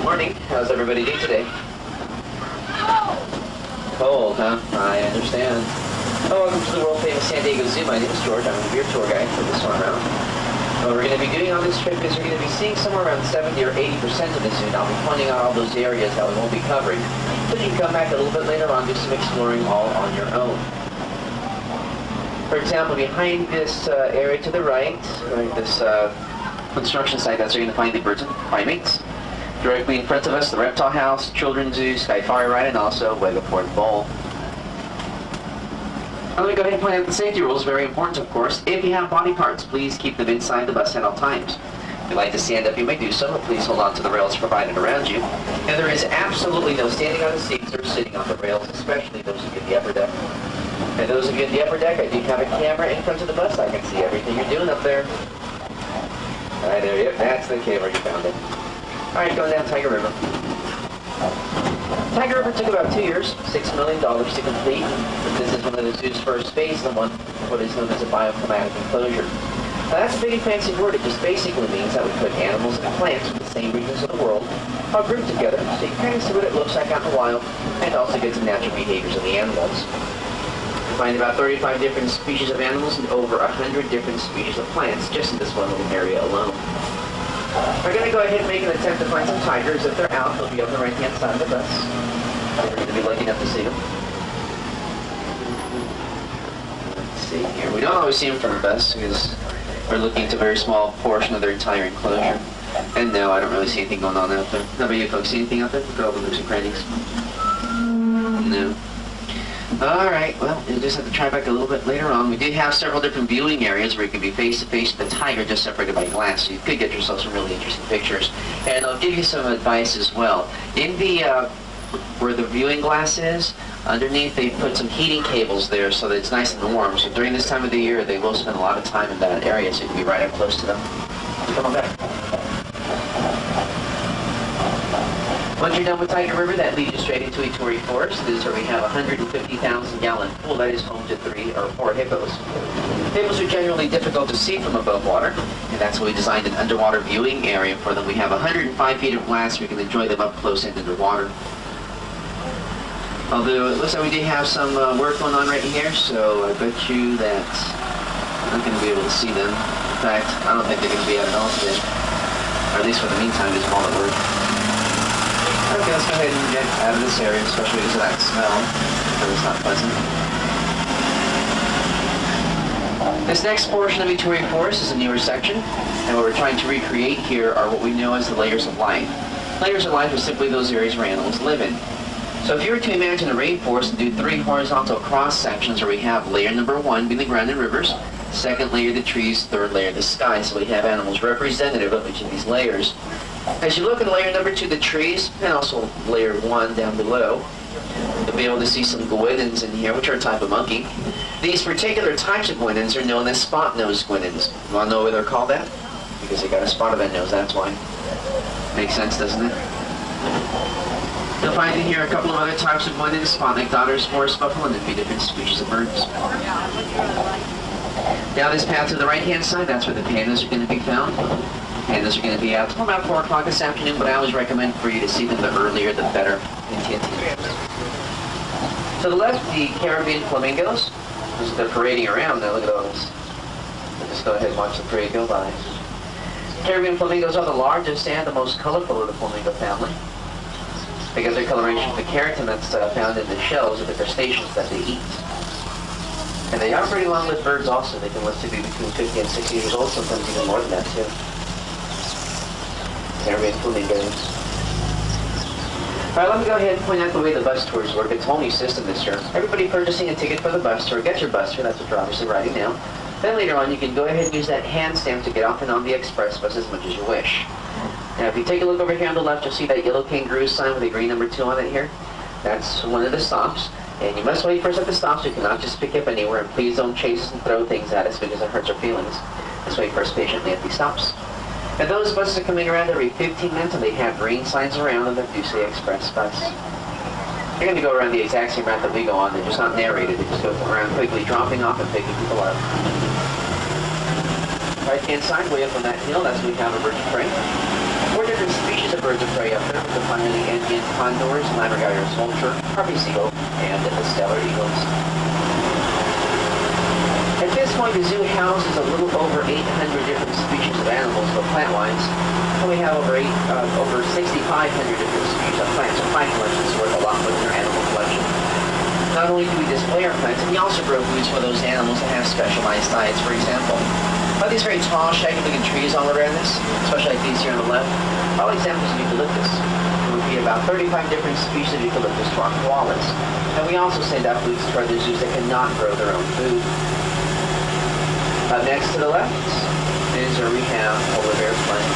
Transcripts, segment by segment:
morning. How's everybody doing today? Cold, huh? I understand. Oh, welcome to the world famous San Diego Zoo. My name is George. I'm your tour guide for this one around. What we're going to be doing on this trip is we're going to be seeing somewhere around 70 or 80% of the zoo. And I'll be pointing out all those areas that we won't be covering. But you can come back a little bit later on, do some exploring all on your own. For example, behind this area to the right, this construction site, that's where you're going to find the birds and primates. Directly in front of us, the reptile house, children's zoo, sky-fire ride, and also Wegaport Bowl. I'm going to go ahead and point out the safety rules, very important of course. If you have body parts, please keep them inside the bus at all times. If you'd like to stand up, you may do so, but please hold on to the rails provided around you. And there is absolutely no standing on the seats or sitting on the rails, especially those of you in the upper deck. And those of you in the upper deck, I do have a camera in front of the bus. I can see everything you're doing up there. Alright, there you go. That's the camera, you found it. Alright, going down Tiger River. Tiger River took about 2 years, $6 million to complete. This is one of the zoo's first phase, the one what is known as a bioclimatic enclosure. Now that's a big and fancy word. It just basically means that we put animals and plants from the same regions of the world all grouped together so you can kind of see what it looks like out in the wild and also get some natural behaviors of the animals. You find about 35 different species of animals and over 100 different species of plants just in this one little area alone. We're going to go ahead and make an attempt to find some tigers. If they're out, they'll be on the right-hand side of the bus. We're going to be lucky enough to see them. Let's see here. We don't always see them from the bus because we're looking at a very small portion of their entire enclosure. And no, I don't really see anything going on out there. How about you folks? See anything out there? Look at all the nooks and crannies. No. Alright, well, you'll just have to try back a little bit later on. We do have several different viewing areas where you can be face-to-face with the tiger just separated by glass, so you could get yourself some really interesting pictures. And I'll give you some advice as well. In the, where the viewing glass is, underneath they put some heating cables there so that it's nice and warm. So during this time of the year, they will spend a lot of time in that area, so you can be right up close to them. Come on back. Once you're done with Tiger River, that leads you straight into Ituri Forest. This is where we have a 150,000-gallon pool that is home to 3 or 4 hippos. Hippos are generally difficult to see from above water, and that's why we designed an underwater viewing area for them. We have 105 feet of glass so we can enjoy them up close and underwater. Although it looks like we do have some work going on right here, so I bet you that I'm not going to be able to see them. In fact, I don't think they're going to be out at all today. Or at least for the meantime, just while at work. Okay, let's go ahead and get out of this area, especially because of that smell, because it's not pleasant. This next portion of Ituri Forest is a newer section, and what we're trying to recreate here are what we know as the layers of life. Layers of life are simply those areas where animals live in. So if you were to imagine a rainforest and do 3 horizontal cross sections where we have layer number 1 being the ground and rivers, second layer the trees, third layer the sky, so we have animals representative of each of these layers. As you look at layer number 2, the trees, and also layer 1 down below, you'll be able to see some guenons in here, which are a type of monkey. These particular types of guenons are known as spot-nosed guenons. You want to know why they're called that? Because they got a spot on that nose, that's why. Makes sense, doesn't it? You'll find in here a couple of other types of guenons, spot-necked otters, forest buffalo, and a few different species of birds. Down this path to the right-hand side, that's where the pandas are going to be found. Pandas are going to be out till about 4 o'clock this afternoon, but I always recommend for you to see them the earlier the better in TNT. To the left, the Caribbean flamingos. They're parading around now, look at those. Just go ahead and watch the parade go by. Caribbean flamingos are the largest and the most colorful of the flamingo family, because their coloration of the keratin that's found in the shells of the crustaceans that they eat. And they are pretty long-lived birds also. They can live to be between 50 and 60 years old, sometimes even more than that too. Caribbean flamingos. Alright, let me go ahead and point out the way the bus tours work. It's a whole new system this year. Everybody purchasing a ticket for the bus tour gets your bus tour, that's what you're obviously riding now. Then later on you can go ahead and use that hand stamp to get off and on the express bus as much as you wish. Now if you take a look over here on the left, you'll see that yellow kangaroo sign with a green number 2 on it here. That's one of the stops. And you must wait first at the stops. You cannot just pick up anywhere. And please don't chase and throw things at us because it hurts our feelings. Just wait first patiently at these stops. And those buses are coming around every 15 minutes and they have green signs around them that do say express bus. They're going to go around the exact same route that we go on. They're just not narrated. They just go around quickly dropping off and picking people up. Right-hand side, way up on that hill, that's where we have a bird of prey. 4 different species of birds birds of prey up there. We can find the Andean condors, Lammergeier vulture, harpy seagull, and the stellar eagles. At this point, the zoo houses a little over 800 different species of animals, so plant-wise, and we have over 6,500 different species of plants. So plant collection is worth a lot more than our animal collection. Not only do we display our plants, we also grow foods for those animals that have specialized diets. For example, all these very tall, shaggy-looking trees all around us, especially like these here on the left, are all examples of eucalyptus. There would be about 35 different species of eucalyptus to our koalas. And we also send out foods to other zoos that cannot grow their own food. Up next to the left is where we have polar bears playing.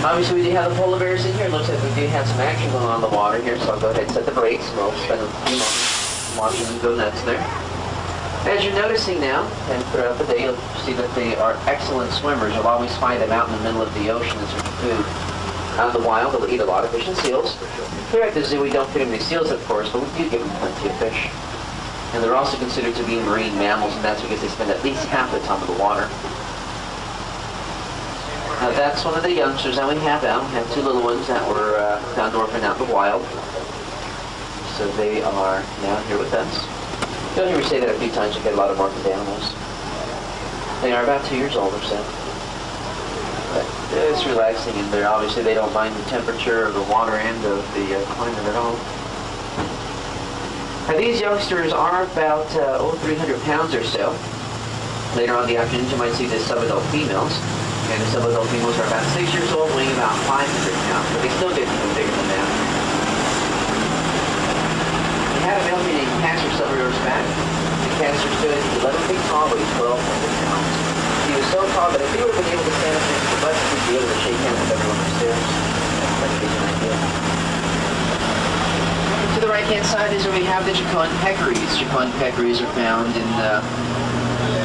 Obviously, we do have the polar bears in here. It looks like we do have some action going on in the water here, so I'll go ahead and set the brakes. We'll spend a few moments watching them go nuts there. As you're noticing now, and throughout the day, you'll see that they are excellent swimmers. You'll always find them out in the middle of the ocean as their food. Out in the wild, they'll eat a lot of fish and seals. Here at the zoo, we don't feed them any seals, of course, but we do give them plenty of fish. And they're also considered to be marine mammals, and that's because they spend at least half the time in the water. Now that's one of the youngsters that we have out. We have two little ones that were found orphaned out in the wild. So they are now here with us. You'll hear me say that a few times. You get a lot of orphaned animals. They are about 2 years old or so. But it's relaxing in there. Obviously they don't mind the temperature of the water and of the climate at all. Now these youngsters are about 300 pounds or so. Later on in the afternoon you might see the sub-adult females. And the sub-adult females are about 6 years old, weighing about 500 pounds, but they still get bigger than that. We had a male named Piekarski several years back. The cancer stood 11 feet tall, weighed 1,200 pounds. He was so tall that if he would have been able to stand up against the bus, he'd be able to shake hands with everyone upstairs. That gives you an idea. To the right-hand side is where we have the Chacon peccaries. Chacon peccaries are found in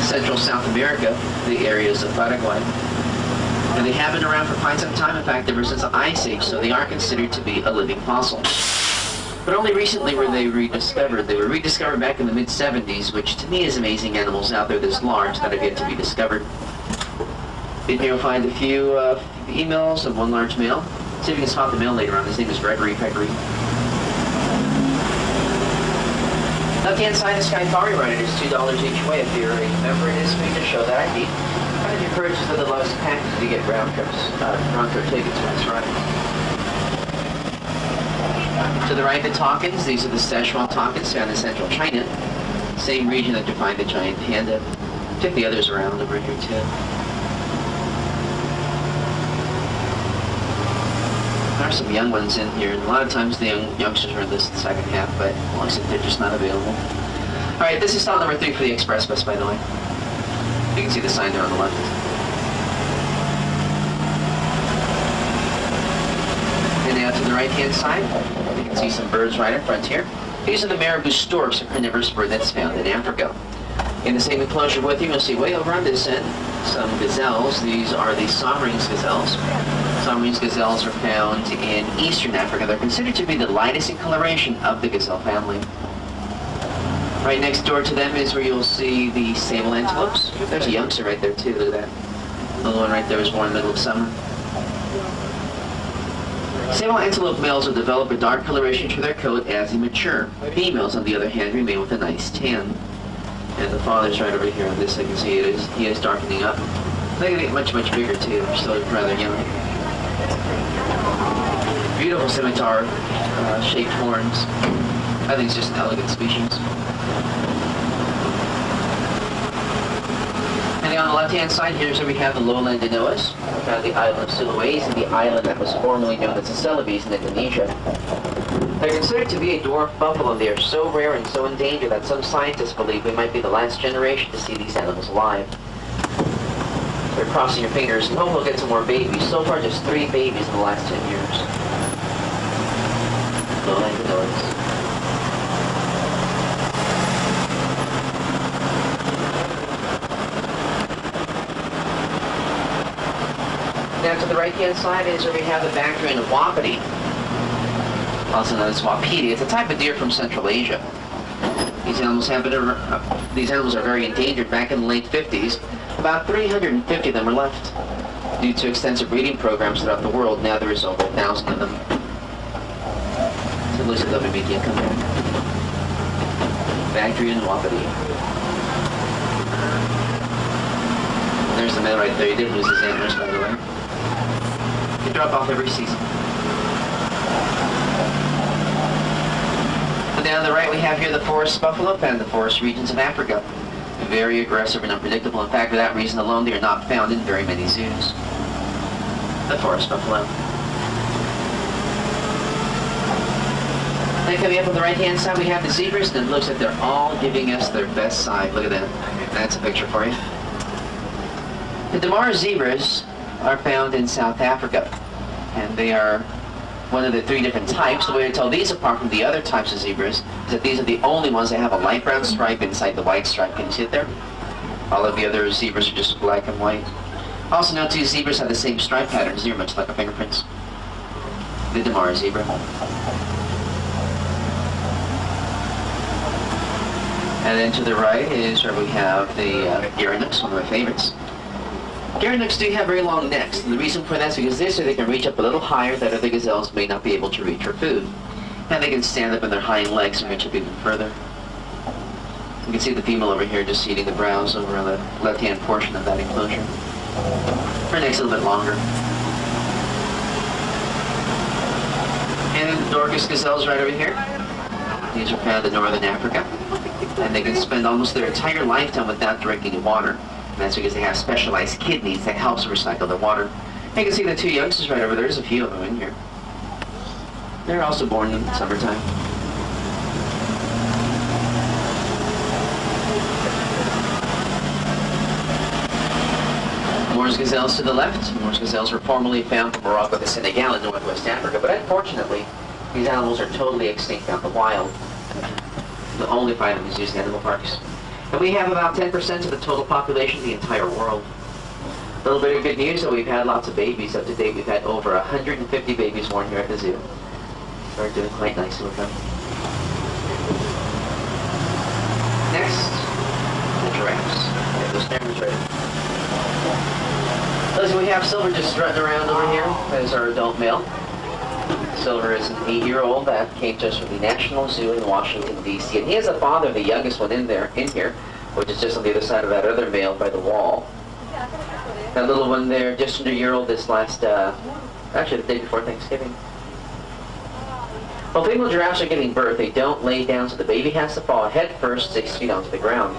Central South America, the areas of Paraguay. And they have been around for quite some time, in fact, ever since the Ice Age, so they are considered to be a living fossil. But only recently were they rediscovered. They were rediscovered back in the mid-70s, which to me is amazing animals out there this large that have yet to be discovered. In here you'll find a few females and one large male. See if you can spot the male later on. His name is Gregory Peccary. Left-hand side is Skyfari Ride. It is $2 each way if you're a member. It is free to show that ID. And if you purchase the lowest package, you get round trip tickets for this ride. To the right, the toucans. These are the Szechuan toucans found in central China. Same region that you find the giant panda. Check the others around over here too. There are some young ones in here, and a lot of times the youngsters are in this second half, but it looks like they're just not available. Alright, this is stop number 3 for the express bus, by the way. You can see the sign there on the left. And now to the right-hand side, you can see some birds right in front here. These are the marabou storks, a carnivorous bird that's found in Africa. In the same enclosure with you, you'll see way over on this end some gazelles. These are the Somerings gazelles. Somerings gazelles are found in eastern Africa. They're considered to be the lightest in coloration of the gazelle family. Right next door to them is where you'll see the sable antelopes. There's a youngster right there too, look at that. The little one right there was born in the middle of summer. Sable antelope males will develop a dark coloration to their coat as they mature. Females, on the other hand, remain with a nice tan. And the father's right over here on this, I can see he is darkening up. They're going to get much, much bigger too. They're still rather young. Beautiful scimitar shaped horns. I think it's just an elegant species. And on the left-hand side, here's where we have the lowland Anoas, found the island of Sulawesi, and the island that was formerly known as the Celebes in Indonesia. They're considered to be a dwarf buffalo, and they are so rare and so endangered that some scientists believe we might be the last generation to see these animals alive. They're crossing your fingers and hope we'll get some more babies. So far, just 3 babies in the last 10 years. Lowland Anoas. Now to the right-hand side is where we have the Bactrian wapiti, also known as wapiti. It's a type of deer from Central Asia. These animals are very endangered. Back in the late 50s, about 350 of them are left. Due to extensive breeding programs throughout the world, now there is over 1,000 of them. So listen to the media come back. Factory in Wapiti. There's the male right there. He did lose his antlers, by the way. They drop off every season. And down on the right we have here the forest buffalo found in the forest regions of Africa. Very aggressive and unpredictable. In fact, for that reason alone, they are not found in very many zoos. The forest buffalo. Then coming up on the right-hand side, we have the zebras, and it looks like they're all giving us their best side. Look at that. That's a picture for you. The Damara zebras are found in South Africa, and they are one of the 3 different types. The way to tell these apart from the other types of zebras is that these are the only ones that have a light brown stripe inside the white stripe. Can you see it there? All of the other zebras are just black and white. Also note too, zebras have the same stripe patterns here, much like our fingerprints. The Damara zebra. And then to the right is where we have the Gyrinux, one of my favorites. Gyrinux do have very long necks, and the reason for that is because this way they can reach up a little higher that other gazelles may not be able to reach for food. And they can stand up on their hind legs and reach up even further. You can see the female over here just eating the browse over on the left-hand portion of that enclosure. Her neck's a little bit longer. And then the Dorcas gazelles right over here. These are found in northern Africa. And they can spend almost their entire lifetime without drinking water. And that's because they have specialized kidneys that helps recycle the water. And you can see the 2 youngsters right over there. There's a few of them in here. They're also born in the summertime. Moors gazelles to the left. Moors gazelles were formerly found from Morocco to Senegal in northwest Africa, but unfortunately, these animals are totally extinct out in the wild. The only find them is used in animal parks. And we have about 10% of the total population of the entire world. A little bit of good news, though, we've had lots of babies. Up to date, we've had over 150 babies born here at the zoo. We're doing quite nicely with them. Next, the giraffes. Get those cameras ready. So we have Silver just strutting around over here. That is our adult male. Silver is an 8-year-old that came to us from the National Zoo in Washington, D.C. And he has a father, the youngest one in here, which is just on the other side of that other male by the wall. That little one there, just under a year old this last, actually the day before Thanksgiving. While female giraffes are giving birth, they don't lay down, so the baby has to fall head first 6 feet onto the ground.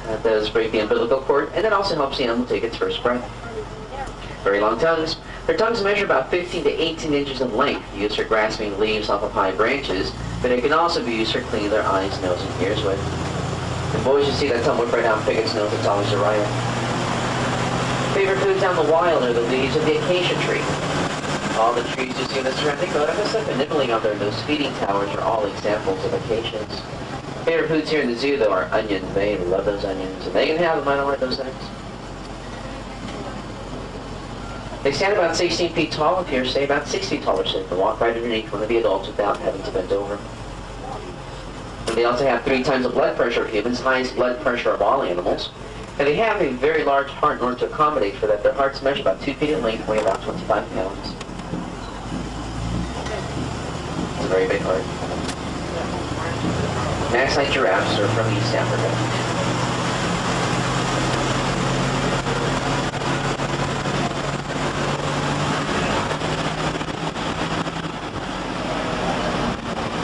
That does break the umbilical cord, and it also helps the animal take its first breath. Very long tongues. Their tongues measure about 15 to 18 inches in length, used for grasping leaves off of high branches, but it can also be used for cleaning their eyes, nose, and ears with. And boys, you see that tongue whip right down Pickett's nose, it's always a riot. Favorite foods out in the wild are the leaves of the acacia tree. All the trees you see in the surrounding wilderness and nibbling on their those feeding towers are all examples of acacias. Favorite foods here in the zoo, though, are onions. They love those onions, and they can have them. I don't like those things. They stand about 16 feet tall, appear to stay about 6 feet taller, so they can walk right underneath one of the adults without having to bend over. And they also have 3 times the blood pressure of humans, highest blood pressure of all animals. And they have a very large heart in order to accommodate for that. Their hearts measure about 2 feet in length, weigh about 25 pounds. It's a very big heart. Max-height giraffes are from East Africa.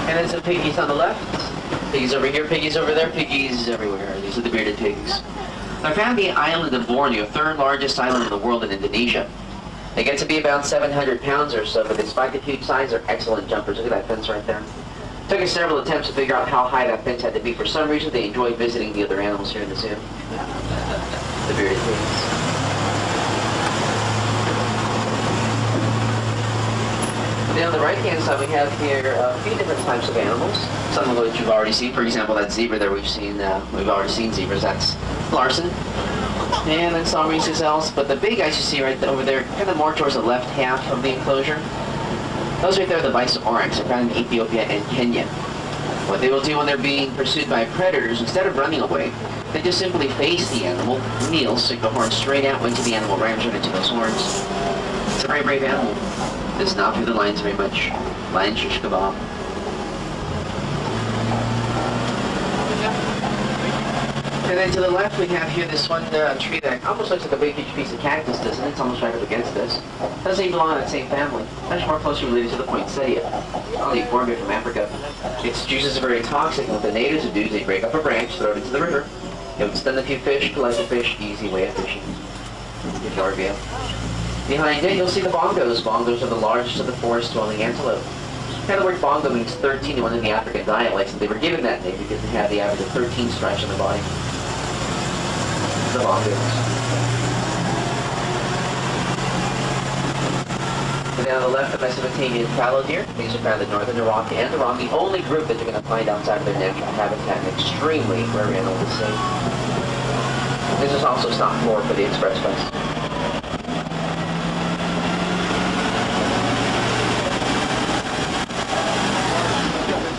And then some piggies on the left. Piggies over here, piggies over there, piggies everywhere. These are the bearded pigs. They're found on the island of Borneo, 3rd largest island in the world in Indonesia. They get to be about 700 pounds or so, but despite the huge size, they're excellent jumpers. Look at that fence right there. It took us several attempts to figure out how high that fence had to be. For some reason, they enjoy visiting the other animals here in the zoo. The bearded pigs. Then on the right-hand side, we have here a few different types of animals. Some of which you've already seen. For example, that zebra there we've already seen zebras. That's Larson. And then some gazelles. But the big guys you see right over there, kind of more towards the left half of the enclosure. Those right there are the bison oryx. They're found in Ethiopia and Kenya. What they will do when they're being pursued by predators, instead of running away, They just simply face the animal, kneel, stick the horn straight out into the animal, rams right into those horns. It's a very brave animal. Does not fear the lions very much. Lion shish kebab. And then to the left we have here this one tree that almost looks like a big huge piece of cactus, doesn't it? It's almost right up against this. Doesn't even belong in the same family. Much more closely related to the poinsettia. All the euphorbia from Africa. Its juices are very toxic, and what the natives would do is they break up a branch, throw it into the river. It would stun a few fish, collect the fish, easy way of fishing. Euphorbia. Behind it you'll see the bongos. Bongos are the largest of the forest-dwelling antelope. Now the word bongo means 13 in one of the African dialects, and they were given that name because they had the average of 13 stripes on their body. The bongos. And down the left, the Mesopotamian fallow deer. These are found in northern Iraq and Iran, the only group that you're going to find outside of their natural habitat, and extremely rare animal to see. This is also stock floor for the expressways.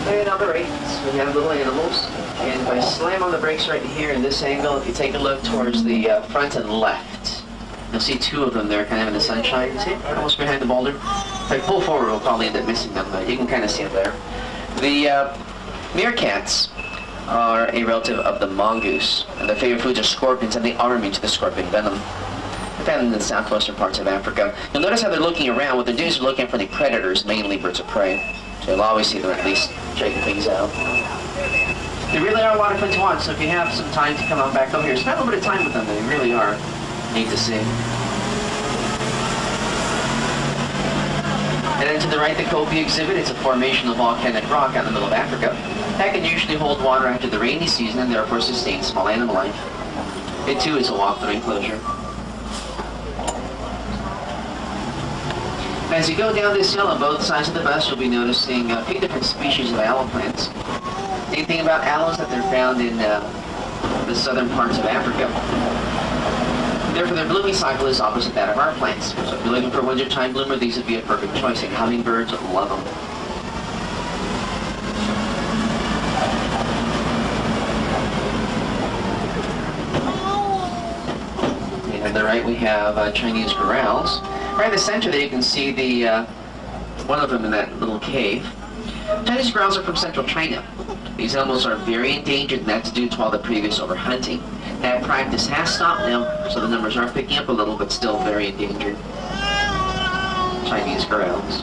And on the right, we have little animals. And if I slam on the brakes right here in this angle, if you take a look towards the front and left, you'll see two of them there kind of in the sunshine. See, almost behind the boulder. If I pull forward, we'll probably end up missing them, but you can kind of see them there. The meerkats are a relative of the mongoose, and their favorite foods are scorpions, and they are immune to the scorpion venom. Found in the southwestern parts of Africa. You'll notice how they're looking around. What they're doing is looking for any predators, mainly birds of prey. So you'll always see them at least checking things out. They really are a lot of fun to watch, so if you have some time to come on back over here, spend a little bit of time with them. They really are neat to see. And then to the right, the Kopi exhibit. It's a formation of volcanic rock out in the middle of Africa. That can usually hold water after the rainy season and therefore sustain small animal life. It too is a walk-through enclosure. As you go down this hill on both sides of the bus, you'll be noticing a few different species of aloe plants. The neat thing about aloes that they're found in the southern parts of Africa. Therefore, their blooming cycle is opposite that of our plants. So if you're looking for a wintertime bloomer, these would be a perfect choice, and hummingbirds love them. And on the right, we have Chinese corrals. Right in the center there, you can see the one of them in that little cave. Chinese corrals are from central China. These animals are very endangered, and that's due to all the previous overhunting. That practice has stopped now, so the numbers are picking up a little, but still very endangered. Chinese corrals.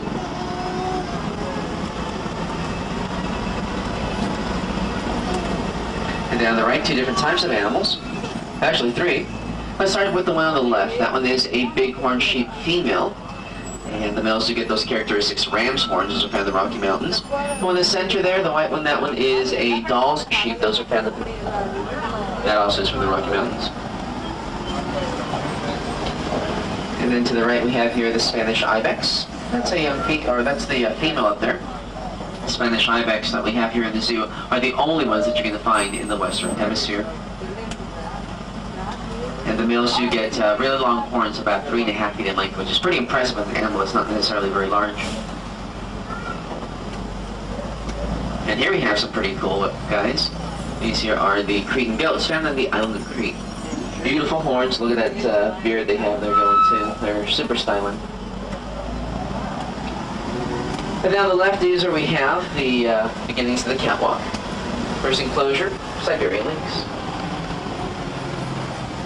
And then on the right, two different types of animals. Actually, three. Let's start with the one on the left. That one is a bighorn sheep female. And the males do get those characteristics ram's horns, those are found in the Rocky Mountains. The one in the center there, the white one, that one is a Dall's sheep. Those are found in that also is from the Rocky Mountains. And then to the right we have here the Spanish ibex. That's a young that's the female up there. The Spanish ibex that we have here in the zoo are the only ones that you're going to find in the Western Hemisphere. And the males do get really long horns, about 3.5 feet in length, which is pretty impressive with an animal that's not necessarily very large. And here we have some pretty cool guys. These here are the Cretan goats, found on the island of Crete. Beautiful horns. Look at that beard they have there going too. They're super styling. And down the left is where we have the beginnings of the catwalk. First enclosure, Siberian lynx.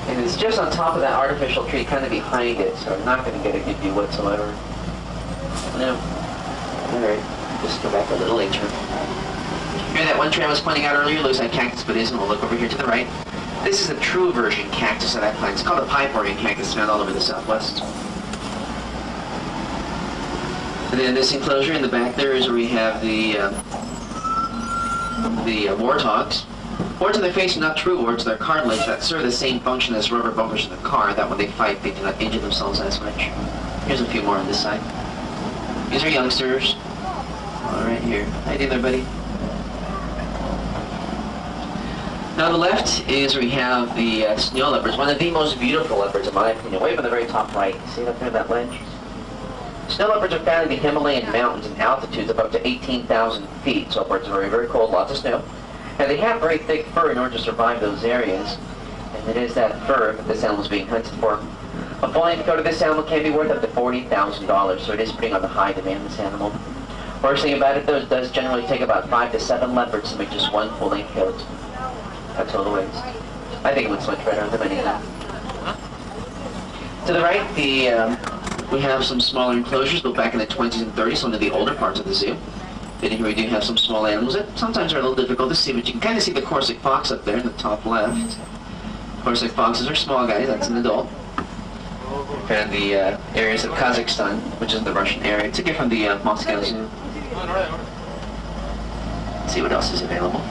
And it's just on top of that artificial tree, kind of behind it, so I'm not going to get a good view whatsoever. No. Alright, just go back a little later. Here, that one tree I was pointing out earlier looks like cactus, but isn't. We'll look over here to the right. This is a true version cactus of that plant. It's called a pipe organ cactus, found all over the Southwest. And then this enclosure in the back there is where we have the warthogs. Warts on their face are not true warts, they're cartilage that serve the same function as rubber bumpers in the car, that when they fight they do not injure themselves as much. Here's a few more on this side. These are youngsters. All right here. How you doing there, buddy? Now on the left is where we have the snow leopards, one of the most beautiful leopards in my opinion, way up on the very top right. See up there, that ledge? Snow leopards are found in the Himalayan mountains in altitudes of up to 18,000 feet, so upwards very, very cold, lots of snow. Now they have very thick fur in order to survive those areas, and it is that fur that this animal is being hunted for. A full-length coat of this animal can be worth up to $40,000, so it is pretty on the high demand, this animal. Worst thing about it, though, it does generally take about 5 to 7 leopards to make just one full-length coat. That's all the ways. I think it looks much better on them anyhow. To the right, we have some smaller enclosures built back in the 20s and 30s, one of the older parts of the zoo. Then here we do have some small animals that sometimes are a little difficult to see, but you can kind of see the Corsic fox up there in the top left. Corsic foxes are small guys, that's an adult. And the areas of Kazakhstan, which is the Russian area. Took it from the Moscow Zoo. Let's see what else is available.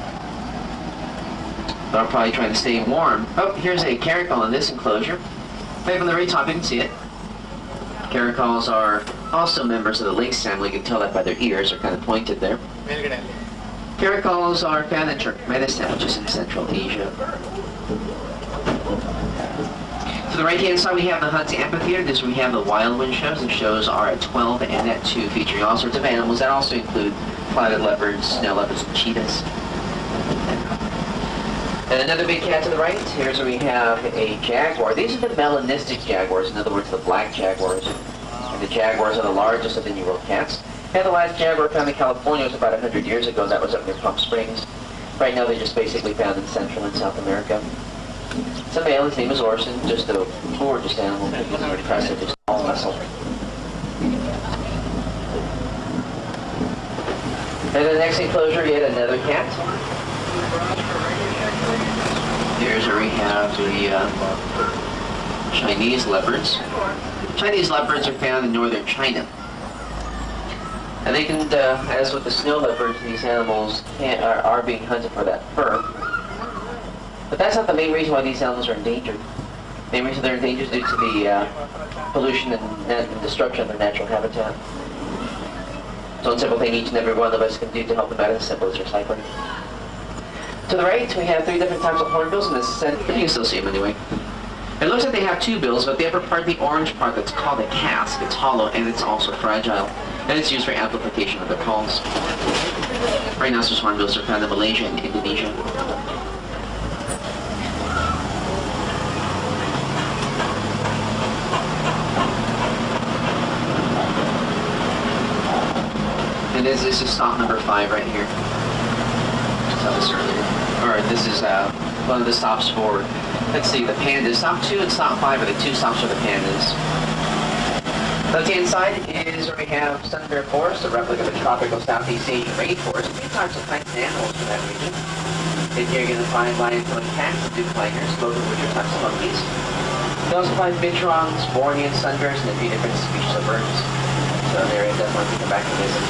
But I'm probably trying to stay warm. Oh, here's a caracal in this enclosure. Right on the very top, you can see it. Caracals are also members of the lynx family. You can tell that by their ears, are kind of pointed there. Caracals are found in Turkmenistan, which is in Central Asia. To the right-hand side, we have the Hunt's Amphitheater. This is where we have the Wild Wind shows. The shows are at 12 and at 2, featuring all sorts of animals. That also include clouded leopards, snow leopards, and cheetahs. And another big cat to the right. Here's where we have a jaguar. These are the melanistic jaguars, in other words, the black jaguars. And the jaguars are the largest of the New World cats. And the last jaguar found in California was about 100 years ago. That was up near Palm Springs. Right now, they're just basically found in Central and South America. It's a male. His name is Orson. Just a gorgeous animal. He's very impressive. Just all muscle. And in the next enclosure, yet another cat. Here's where we have the Chinese leopards. Chinese leopards are found in northern China. And they can, as with the snow leopards, these animals are being hunted for that fur. But that's not the main reason why these animals are endangered. The main reason they're endangered is due to the pollution and destruction of their natural habitat. So one simple thing each and every one of us can do to help them out is as simple as recycling. To the right, we have 3 different types of hornbills in the center. You can still see them anyway. It looks like they have 2 bills, but the upper part, the orange part, that's called a casque. It's hollow and it's also fragile. And it's used for amplification of their calls. Right now, such hornbills are found in Malaysia and Indonesia. And this is stop number 5 right here. I saw this earlier. Or this is one of the stops for, let's see, the pandas. Stop 2 and stop 5 are the 2 stops for the pandas. Left-hand side is where we have sun bear forest, a replica of a tropical Southeast Asian rainforest. 3 types of plants and animals from that region. In here you're going to find lion-tailed cats and duplicers, both of which are types of monkeys. You also find bitterons, Bornean sun bears, and a few different species of birds. So an area definitely to come back and visit.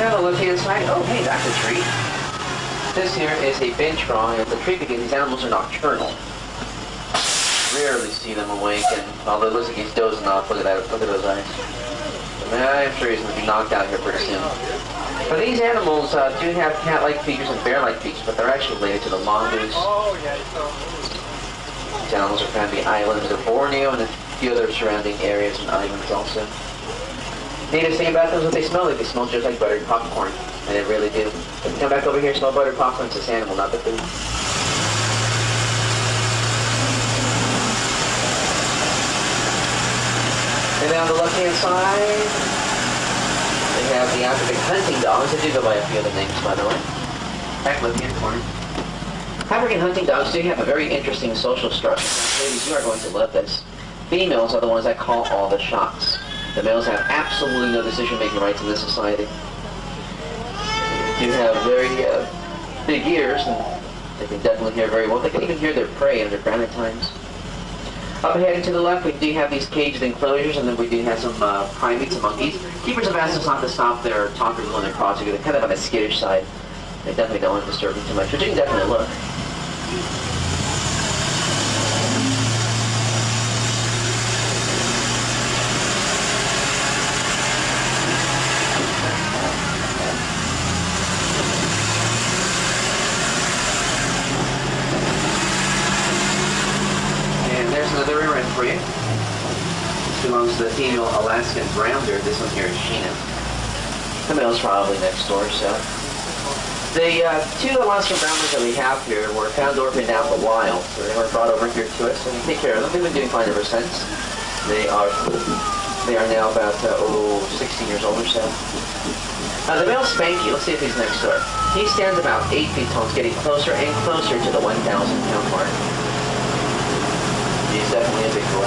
On the left-hand side, oh hey, that's a tree. This here is a bench draw, and it's a tree because these animals are nocturnal. Rarely see them awake, and although it looks like he's dozing off, look at that, look at those eyes. I'm sure he's going to be knocked out here pretty soon. But these animals do have cat-like features and bear-like features, but they're actually related to the mongoose. These animals are found in the islands of Borneo and a few other surrounding areas and islands also. The neatest thing about them is what they smell like. They smell just like buttered popcorn, and they really do. If you come back over here and smell buttered popcorn, it's this animal, not the food. And then on the left-hand side, we have the African hunting dogs. They do go by a few other names, by the way. Back left-hand corner. African hunting dogs do have a very interesting social structure. Ladies, you are going to love this. Females are the ones that call all the shots. The males have absolutely no decision-making rights in this society. They do have very big ears, and they can definitely hear very well. They can even hear their prey underground at times. Up ahead and to the left, we do have these caged enclosures, and then we do have some primates and monkeys. Keepers have asked us not to stop their talkers when they're crossing. They're kind of on the skittish side. They definitely don't want to disturb them too much, but you can definitely look. for you. This belongs to the female Alaskan brown bear. This one here is Sheena. The male's probably next door, so. The two Alaskan brown bears that we have here were found orphaned out in the wild. So they were brought over here to us, and we take care of them. We've been doing fine ever since. They are now about 16 years old or so. The male Spanky, let's see if he's next door. He stands about 8 feet tall. He's getting closer and closer to the 1,000-pound mark. He's definitely a big boy.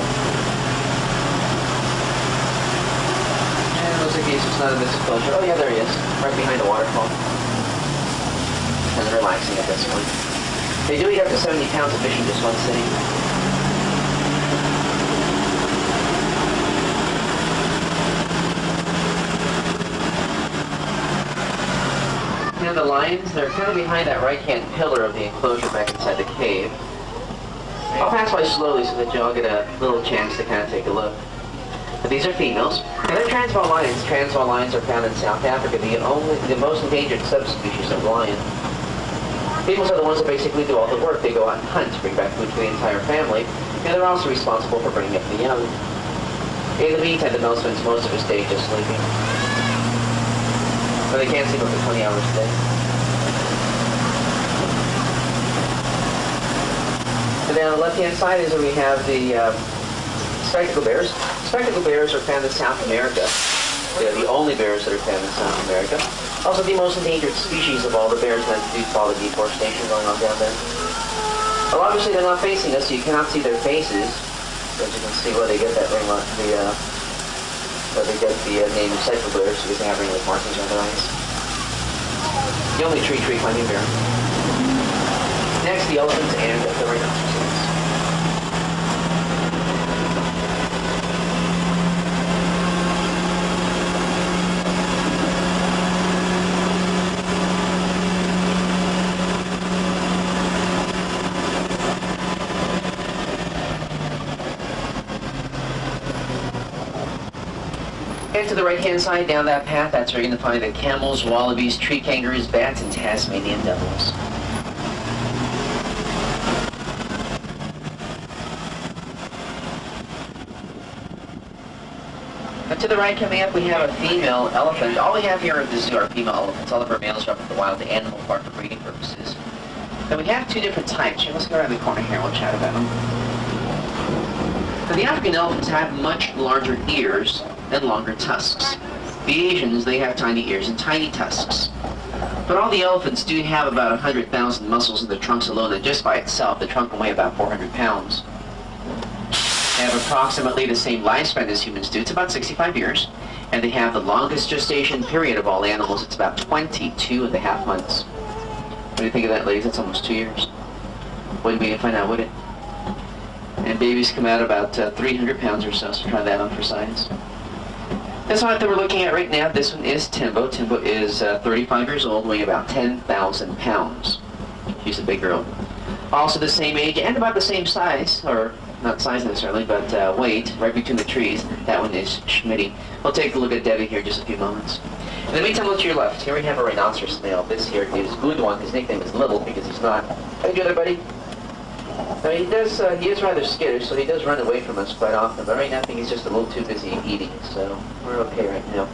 And it looks like he's just not in this closure. Oh yeah, there he is, right behind the waterfall. And relaxing at this point. They do eat up to 70 pounds of fish in just one sitting. And the lions, they're kind of behind that right-hand pillar of the enclosure back inside the cave. I'll pass by slowly so that y'all get a little chance to kind of take a look. But these are females. And they're Transvaal lions. Transvaal lions are found in South Africa, the most endangered subspecies of lion. Females are the ones that basically do all the work. They go out and hunt to bring back food for the entire family, and they're also responsible for bringing up the young. In the meantime, the male spends most of his day just sleeping. But they can't sleep up to 20 hours a day. And then on the left-hand side is where we have the spectacle bears. Spectacle bears are found in South America. They're the only bears that are found in South America. Also the most endangered species of all the bears that do follow the deforestation going on down there. Well, obviously they're not facing us, so you cannot see their faces. But you can see where they get that ring, where they get the name of spectacle bears, because they have ring-like markings on their eyes. The only tree climbing bear. Next, the elephants and the rhinoceroses. And to the right-hand side, down that path, that's where you're going to find the camels, wallabies, tree kangaroos, bats, and Tasmanian devils. And to the right coming up, we have a female elephant. All we have here at the zoo are female elephants. All of our males are up at the wild animal park for breeding purposes. Now we have two different types. Let's go around the corner here and we'll chat about them. Now, the African elephants have much larger ears and longer tusks. The Asians, they have tiny ears and tiny tusks. But all the elephants do have about 100,000 muscles in the trunks alone, and just by itself, the trunk will weigh about 400 pounds. They have approximately the same lifespan as humans do. It's about 65 years. And they have the longest gestation period of all animals. It's about 22.5 months. What do you think of that, ladies? That's almost 2 years. Wouldn't be to find out, would it? And babies come out about 300 pounds or so, so try that on for size. This one that we're looking at right now, this one is Timbo. Timbo is 35 years old, weighing about 10,000 pounds. She's a big girl. Also the same age and about the same size, or not size necessarily, but weight, right between the trees. That one is Schmitty. We'll take a look at Debbie here in just a few moments. In the meantime, look to your left. Here we have a rhinoceros male. This here is Goudouin. His nickname is Little because he's not. How you doing there, buddy? Now, he is rather skittish, so he does run away from us quite often. But right now, I think he's just a little too busy eating, so we're okay right now.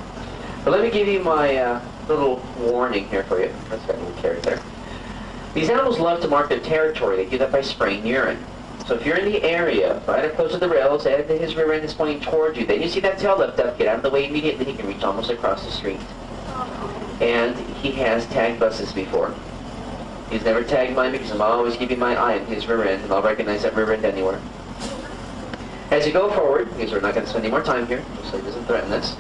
But let me give you my little warning here for you. That's got a little carrot there. These animals love to mark their territory. They do that by spraying urine. So if you're in the area, right up close to the rails, and his rear end is pointing towards you, then you see that tail lift up, get out of the way immediately. He can reach almost across the street. And he has tagged buses before. He's never tagged mine because I'm always keeping my eye on his rear end, and I'll recognize that rear end anywhere. As you go forward, because we're not going to spend any more time here, so he doesn't threaten us,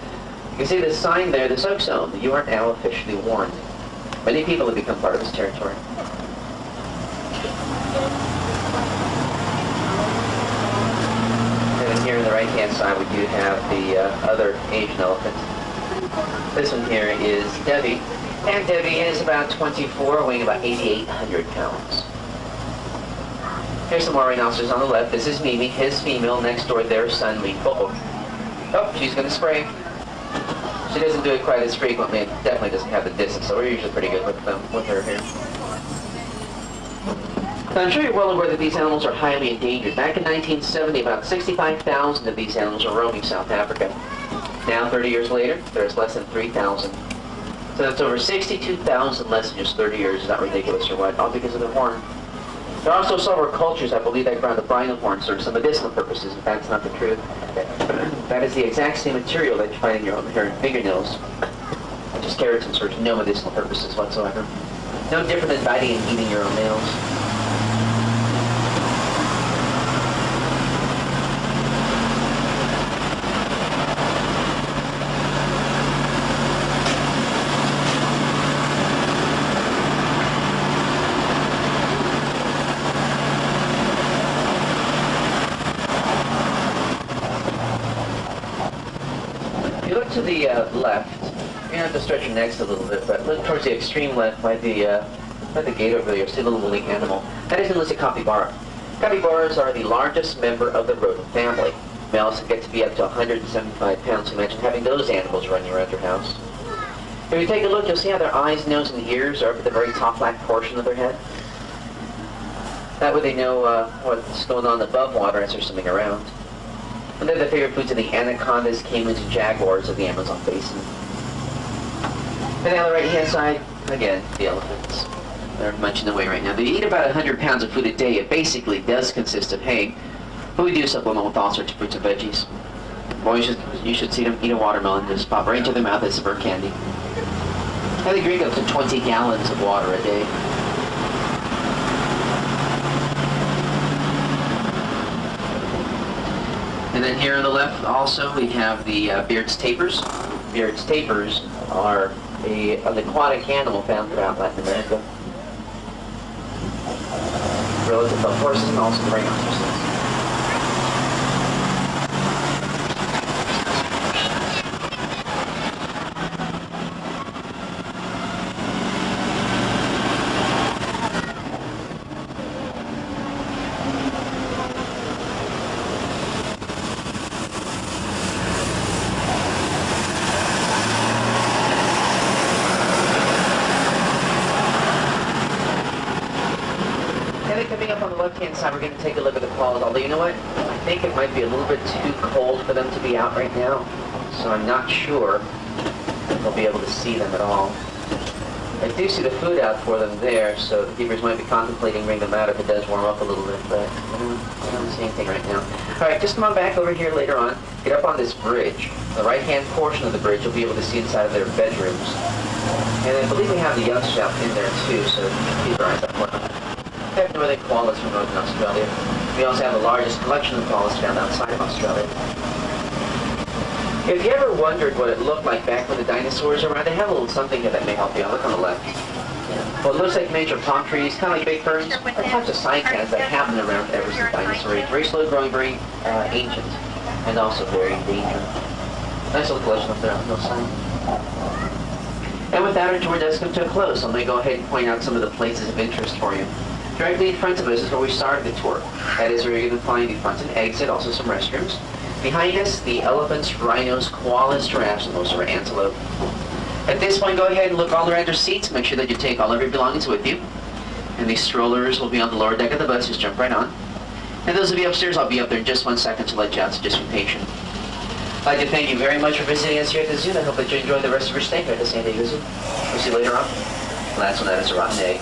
you can see the sign there, the soak zone. You are now officially warned. Many people have become part of this territory. And then here on the right-hand side, we do have the other Asian elephant. This one here is Debbie. And Debbie is about 24, weighing about 8,800 pounds. Here's some more rhinoceros on the left. This is Mimi, his female. Next door, their son, Lee. Oh, she's going to spray. She doesn't do it quite as frequently. It definitely doesn't have the distance, so we're usually pretty good with her here. Now, I'm sure you're well aware that these animals are highly endangered. Back in 1970, about 65,000 of these animals were roaming South Africa. Now, 30 years later, there's less than 3,000. So that's over 62,000 less in just 30 years. Is that ridiculous or what? All because of the horn. There are also several cultures, I believe, that ground the rhino horn serves some medicinal purposes. In fact, it's not the truth. That is the exact same material that you find in your own hair and fingernails. Just keratin serves no medicinal purposes whatsoever. No different than biting and eating your own nails. If you look to the left, you're gonna have to stretch your necks a little bit, but look towards the extreme left by the gate over there. You see a little woolly animal. That is a capybara. Capybaras are the largest member of the rodent family. Males get to be up to 175 pounds. Imagine having those animals running around your house. If you take a look, you'll see how their eyes, nose, and ears are up at the very top black portion of their head. That way they know what's going on above water as they're swimming around. And they're the favorite foods of the anacondas, caimans, and jaguars of the Amazon basin. And on the right-hand side, again, the elephants. They're munching away right now. They eat about 100 pounds of food a day. It basically does consist of hay, but we do supplement with all sorts of fruits and veggies. Boys, you should see them eat a watermelon, just pop right into their mouth as bird candy. And they drink up to 20 gallons of water a day. And then here on the left also we have the Beard's tapirs. Beard's tapirs are an aquatic animal found throughout Latin America. Relative to horses and also the rhinoceroses. Coming up on the left-hand side, we're going to take a look at the koalas. Although, you know what? I think it might be a little bit too cold for them to be out right now. So I'm not sure we'll be able to see them at all. I do see the food out for them there, so the keepers might be contemplating bringing them out if it does warm up a little bit, but I don't see anything right now. All right, just come on back over here later on. Get up on this bridge. The right-hand portion of the bridge, you'll be able to see inside of their bedrooms. And I believe we have the youngsters out in there, too, so keep your eyes up for them. We have northern koalas from northern Australia. We also have the largest collection of koalas found outside of Australia. If you ever wondered what it looked like back when the dinosaurs were around, they have a little something here that may help you out. Look on the left. Well, it looks like miniature palm trees, kind of like big ferns, are types of cycads that have been around ever since dinosaur age. Very slow growing, very ancient, and also very endangered. Nice little collection up there on the side. And with that, our tour does come to a close. So I'm going to go ahead and point out some of the places of interest for you. Directly in front of us is where we started the tour. That is where you're going to find the front and exit, also some restrooms. Behind us, the elephants, rhinos, koalas, giraffes, and most of our antelope. At this point, go ahead and look all around your seats. Make sure that you take all of your belongings with you. And these strollers will be on the lower deck of the bus. Just jump right on. And those of you upstairs, I'll be up there in just 1 second to let you out, so just be patient. I'd like to thank you very much for visiting us here at the zoo. I hope that you enjoy the rest of your stay here at the San Diego Zoo. We'll see you later on. Last one, that is a rotten egg.